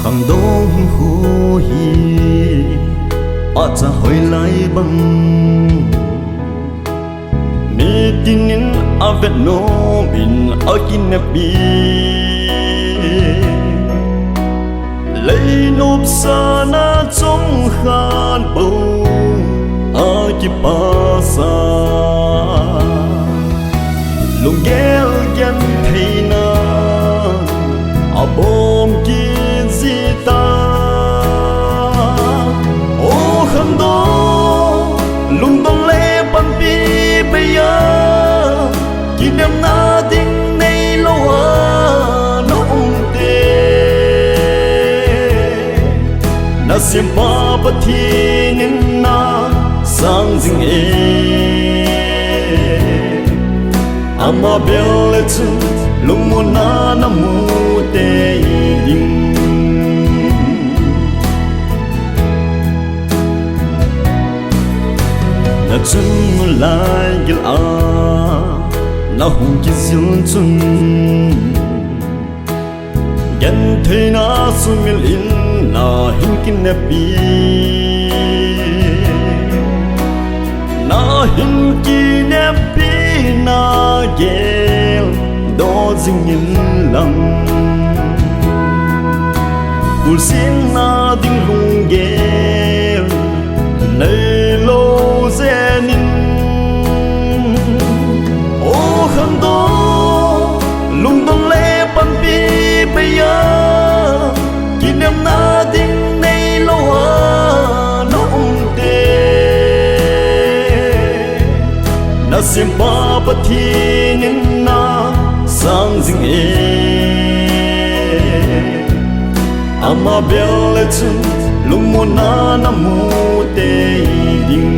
khang đông hồ hi ở cha hồi lại băng mi tinin avet no min akin bi lấy nộp sana trong khan bầu akipasa lung gel gen theina abom ki zita o khando lung dong le pan pi beya kinem na ding nei loa no te na sim pa pathin na sang zing e ama bel chu lung mo na na mu te yin na chung lai gil a na hung ki zun chung gen the na sumil in na hin kin na bi na hin ki na bi na gel do zing in lam bul sin na ding lung gel nei lo zenin o khang do lung dong le pan pi beya kinem na ding nei lo no te na sim pa pathin na sang zing e ama bel chu lung mo na mu te ding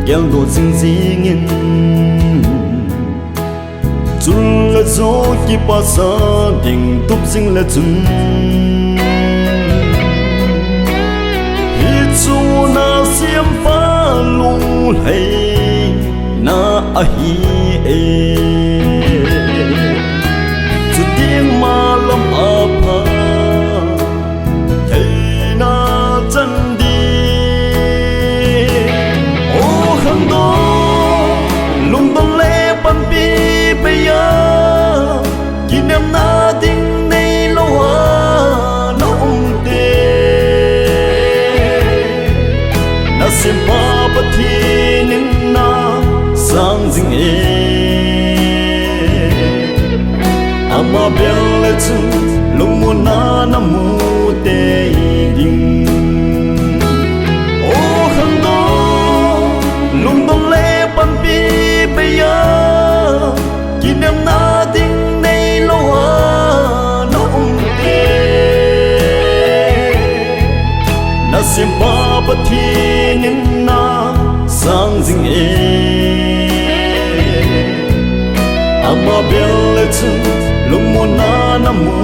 gel do zing zing in chun la zo ki pa sa ding tup zing la chun hi chu na sim pa lung hai na a hi e chu ding ma lam a pa thei na chan lung dong le pan pi beya kinem na ding nei lo no te na sim pa pathin na sang zing e ama bel chu lung mo na mu te ding o khang do lung dong le pan pi beya kinem na ding nei lo no te na sim pa pathin na sang zing e ama bel chu lung mo na mu